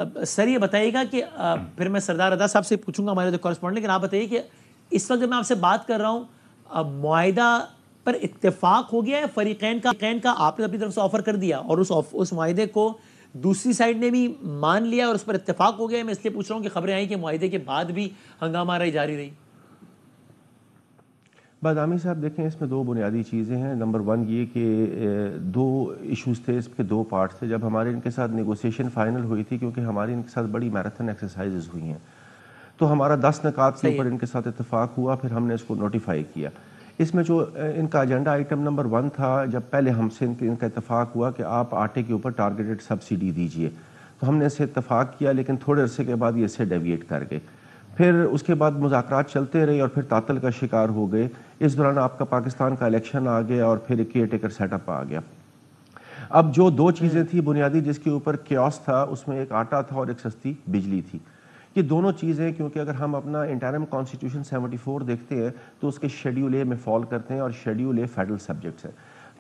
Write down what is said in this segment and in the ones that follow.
Sir ये बताइएगा कि फिर मैं सरदार रजा साहब से पूछूंगा, हमारे जो कॉरेस्पॉन्डेंट, लेकिन आप बताइए कि इस वक्त जब मैं आपसे बात कर रहा हूँ मुआहिदा पर इत्तेफाक हो गया है फरीकैन का आपने अपनी तरफ से ऑफर कर दिया और उस मुआहिदे को दूसरी साइड ने भी मान लिया और उस पर इत्तेफाक हो गया? मैं इसलिए पूछ रहा हूँ कि खबरें आई कि मुआहिदे के बाद भी हंगामा रही जारी रही। बादामी साहब देखें, इसमें दो बुनियादी चीज़ें हैं। नंबर वन ये कि दो इश्यूज़ थे, इसके दो पार्ट थे। जब हमारे इनके साथ नेगोशिएशन फाइनल हुई थी, क्योंकि हमारी इनके साथ बड़ी मैराथन एक्सरसाइजेज हुई हैं, तो हमारा 10 निकात के ऊपर इनके साथ इत्तेफाक हुआ, फिर हमने इसको नोटिफाई किया। इसमें जो इनका एजेंडा आइटम नंबर 1 था, जब पहले हमसे इनका इत्तेफाक हुआ कि आप आटे के ऊपर टारगेटेड सब्सिडी दीजिए, तो हमने इससे इत्तेफाक किया, लेकिन थोड़े अरसे के बाद ये इससे डेविएट कर गए। फिर उसके बाद मुज़ाकरात चलते रहे और फिर तातल का शिकार हो गए। इस दौरान आपका पाकिस्तान का इलेक्शन आ गया और फिर एक केयर टेकर सेटअप आ गया। अब जो दो चीज़ें थी बुनियादी जिसके ऊपर क्योस था, उसमें एक आटा था और एक सस्ती बिजली थी। ये दोनों चीज़ें, क्योंकि अगर हम अपना इंटरिम कॉन्स्टिट्यूशन 74 देखते हैं तो उसके शेड्यूल ए में फॉल करते हैं और शेड्यूल ए फेडरल सब्जेक्ट्स है।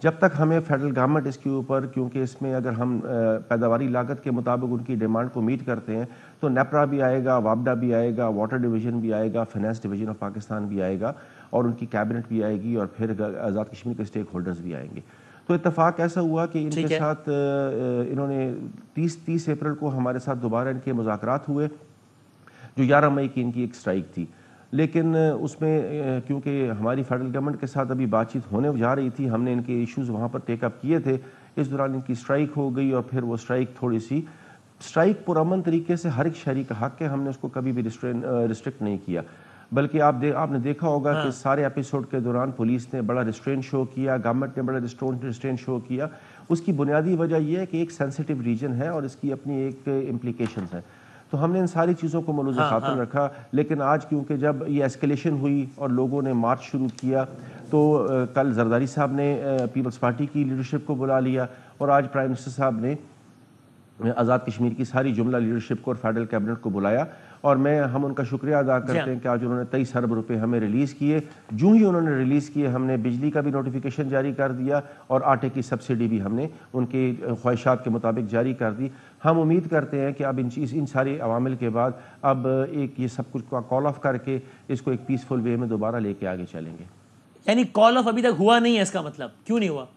जब तक हमें फेडरल गवर्नमेंट इसके ऊपर, क्योंकि इसमें अगर हम पैदावारी लागत के मुताबिक उनकी डिमांड को मीट करते हैं तो नेपरा भी आएगा, वापडा भी आएगा, वाटर डिवीज़न भी आएगा, फाइनेंस डिवीज़न ऑफ पाकिस्तान भी आएगा और उनकी कैबिनेट भी आएगी और फिर आज़ाद कश्मीर के स्टेक होल्डर्स भी आएंगे। तो इत्तेफाक ऐसा हुआ कि इनके साथ इन्होंने 30 अप्रैल को हमारे साथ दोबारा इनके मुज़ाकरात हुए, जो 11 मई की इनकी एक स्ट्राइक थी। लेकिन उसमें क्योंकि हमारी फेडरल गवर्नमेंट के साथ अभी बातचीत होने जा रही थी, हमने इनके इश्यूज़ वहाँ पर टेकअप किए थे। इस दौरान इनकी स्ट्राइक हो गई और फिर वो स्ट्राइक थोड़ी सी स्ट्राइक पुरअमन तरीके से हर एक शहरी का हक है, हमने उसको कभी भी रिस्ट्रिक्ट नहीं किया। बल्कि आपने देखा होगा कि सारे एपिसोड के दौरान पुलिस ने बड़ा रिस्ट्रेंट शो किया, गवर्नमेंट ने बड़ा रिस्ट्रेंट शो किया। उसकी बुनियादी वजह यह है कि एक सेंसिटिव रीजन है और इसकी अपनी एक इम्प्लीकेशंस हैं। तो हमने इन सारी चीज़ों को मलूज़ खातर रखा। लेकिन आज क्योंकि जब ये एस्केलेशन हुई और लोगों ने मार्च शुरू किया, तो कल जरदारी साहब ने पीपल्स पार्टी की लीडरशिप को बुला लिया और आज प्राइम मिनिस्टर साहब ने आज़ाद कश्मीर की सारी जुमला लीडरशिप को और फेडरल कैबिनेट को बुलाया। और हम उनका शुक्रिया अदा करते हैं कि आज उन्होंने 23 अरब रुपए हमें रिलीज़ किए। जो ही उन्होंने रिलीज़ किए, हमने बिजली का भी नोटिफिकेशन जारी कर दिया और आटे की सब्सिडी भी हमने उनके ख्वाहिशात के मुताबिक जारी कर दी। हम उम्मीद करते हैं कि अब इन सारे अवामिल के बाद अब एक ये सब कुछ का कॉल ऑफ करके इसको एक पीसफुल वे में दोबारा लेके आगे चलेंगे। यानी कॉल ऑफ अभी तक हुआ नहीं है, इसका मतलब क्यों नहीं हुआ?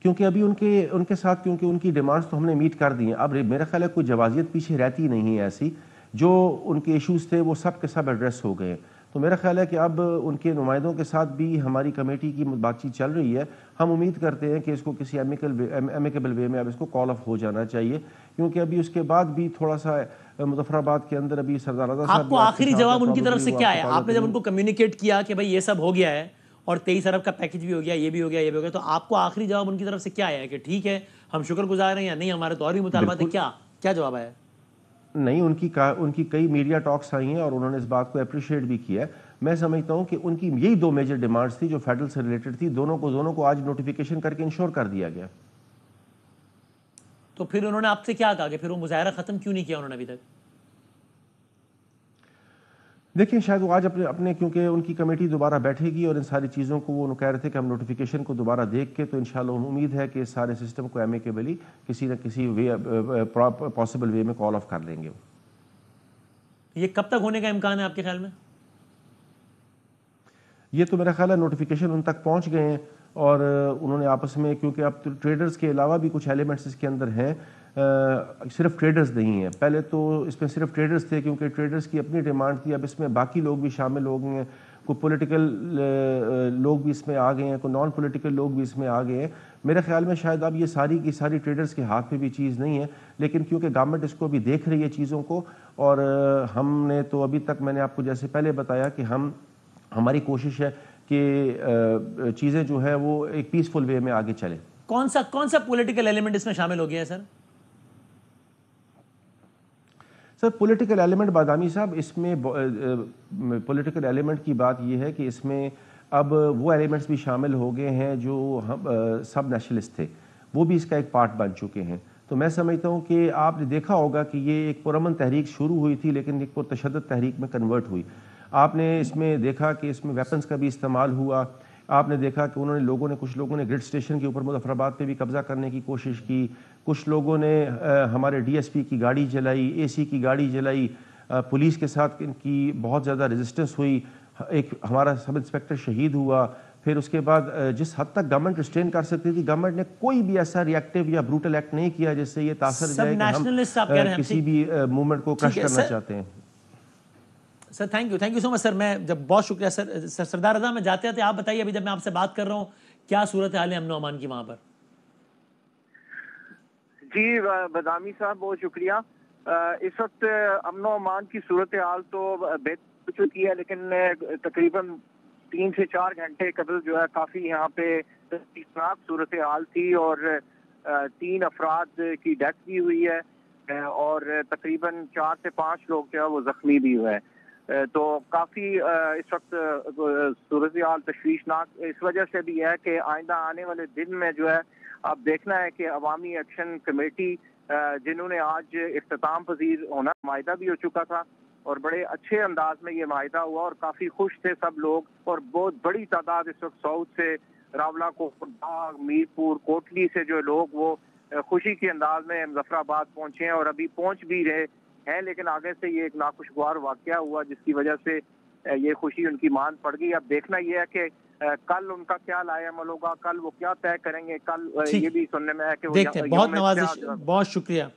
क्योंकि अभी उनके साथ, क्योंकि उनकी डिमांड्स तो हमने मीट कर दी हैं। अब मेरा ख्याल है कोई जवाजियत पीछे रहती नहीं है ऐसी। जो उनके इश्यूज़ थे वो सब के सब एड्रेस हो गए। तो मेरा ख्याल है कि अब उनके नुमाइंदों के साथ भी हमारी कमेटी की बातचीत चल रही है। हम उम्मीद करते हैं कि इसको किसी एमिकेबल वे में अब इसको कॉल ऑफ हो जाना चाहिए, क्योंकि अभी उसके बाद भी थोड़ा सा मुजफ्फराबाद के अंदर अभी सरदार रजा साहब, आपको आखिरी जवाब उनकी तरफ से क्या है? आपने जब उनको कम्युनिकेट किया कि भाई ये सब हो गया है और 23 अरब का पैकेज भी हो गया, ये भी हो गया, ये भी हो गया, तो आपको आखिरी जवाब उनकी तरफ से क्या आया कि ठीक है हम शुक्रगुजार हैं या नहीं, हमारे तो और भी मुतालबात है? क्या जवाब आया? नहीं, उनकी कई मीडिया टॉक्स आई हैं और उन्होंने इस बात को अप्रिशिएट भी किया है। मैं समझता हूं कि उनकी यही दो मेजर डिमांड्स थी जो फेडरल से रिलेटेड थी। दोनों को आज नोटिफिकेशन करके इंश्योर कर दिया गया। तो फिर उन्होंने आपसे क्या कहा कि फिर वो मुजाहरा खत्म क्यों नहीं किया उन्होंने अभी तक? देखिए, शायद वो आज अपने क्योंकि उनकी कमेटी दोबारा बैठेगी और इन सारी चीज़ों को वो कह रहे थे कि हम नोटिफिकेशन को दोबारा देख के, तो इंशाल्लाह उम्मीद है कि सारे सिस्टम को एमिकेबली किसी न किसी वे पॉसिबल वे में कॉल ऑफ कर लेंगे। ये कब तक होने का इम्कान है आपके ख्याल में? ये तो मेरा ख्याल है नोटिफिकेशन उन तक पहुंच गए हैं और उन्होंने आपस में, क्योंकि अब तो ट्रेडर्स के अलावा भी कुछ एलिमेंट्स इसके अंदर हैं, सिर्फ ट्रेडर्स नहीं है। पहले तो इसमें सिर्फ ट्रेडर्स थे क्योंकि ट्रेडर्स की अपनी डिमांड थी। अब इसमें बाकी लोग भी शामिल हो गए हैं, कोई पॉलिटिकल लोग भी इसमें आ गए हैं, कोई नॉन पॉलिटिकल लोग भी इसमें आ गए हैं। मेरे ख्याल में शायद अब ये सारी की सारी ट्रेडर्स के हाथ में भी चीज़ नहीं है, लेकिन क्योंकि गवर्नमेंट इसको अभी देख रही है चीज़ों को, और हमने तो अभी तक, मैंने आपको जैसे पहले बताया कि हमारी कोशिश है कि चीज़ें जो है वो एक पीसफुल वे में आगे चले। कौन सा पॉलिटिकल एलिमेंट इसमें शामिल हो गया है सर? सर, पॉलिटिकल एलिमेंट बादामी साहब, इसमें पॉलिटिकल एलिमेंट की बात यह है कि इसमें अब वो एलिमेंट्स भी शामिल हो गए हैं जो हम सब नेशनलिस्ट थे, वो भी इसका एक पार्ट बन चुके हैं। तो मैं समझता हूँ कि आपने देखा होगा कि ये एक पुरअमन तहरीक शुरू हुई थी लेकिन एक पुरतशद्दुद तहरीक में कन्वर्ट हुई। आपने इसमें देखा कि इसमें वेपन्स का भी इस्तेमाल हुआ, आपने देखा कि कुछ लोगों ने ग्रिड स्टेशन के ऊपर मुजफ्फराबाद पे भी कब्जा करने की कोशिश की। कुछ लोगों ने हमारे डीएसपी की गाड़ी जलाई, एसी की गाड़ी जलाई। पुलिस के साथ इनकी बहुत ज़्यादा रेजिस्टेंस हुई। एक हमारा सब इंस्पेक्टर शहीद हुआ। फिर उसके बाद जिस हद तक गवर्नमेंट रिस्ट्रेन कर सकती थी, गवर्नमेंट ने कोई भी ऐसा रिएक्टिव या ब्रूटल एक्ट नहीं किया जिससे ये तासर सब जाए कि हम नेशनलिस्ट आप कह रहे हैं, किसी भी मूवमेंट को ठीक क्रश है करना सर। चाहते हैं। Sir thank you so much sir. मैं जब बहुत शुक्रिया सर। सरदार रजा, मैं जाते जाते आप बताइए, अभी जब मैं आपसे बात कर रहा हूँ, क्या सूरत हाल है अमन अमान की वहां पर? जी बदामी साहब, बहुत शुक्रिया। इस वक्त अमन अमान की सूरत हाल तो बेहतर हो चुकी है, लेकिन तकरीबन 3 से 4 घंटे कबल जो है काफ़ी यहाँ पे खतरनाक सूरत हाल थी और 3 अफराद की डेथ भी हुई है और तकरीबन 4 से 5 लोग जो है वो जख्मी भी हुए हैं। तो काफ़ी इस वक्त सूरत हाल तशवीशनाक इस वजह से भी है कि आइंदा आने वाले दिन में जो है अब देखना है कि अवामी एक्शन कमेटी जिन्होंने आज इख्तिताम पजीर होना, माहिदा भी हो चुका था और बड़े अच्छे अंदाज में ये माहिदा हुआ और काफ़ी खुश थे सब लोग और बहुत बड़ी तादाद इस वक्त साउथ से, रावलाकोट, बाग, मीरपुर, कोटली से जो लोग वो खुशी के अंदाज में मुजफ्फराबाद पहुंचे हैं और अभी पहुंच भी रहे हैं, लेकिन आगे से ये एक नाखुशगवार वाकया हुआ जिसकी वजह से ये खुशी उनकी मान पड़ गई। अब देखना यह है कि कल उनका क्या लाएअमल होगा, कल वो क्या तय करेंगे। कल ये भी सुनने में है कि वो देखते हैं। बहुत नवाजिश, जो है बहुत शुक्रिया।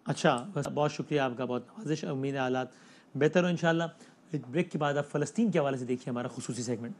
अच्छा, बस बहुत शुक्रिया आपका, बहुत नवाजिश। उम्मीद है हालात बेहतर हो इंशाल्लाह। एक ब्रेक के बाद आप फ़लस्तीन के हवाले से देखिए हमारा खुसूसी सेगमेंट।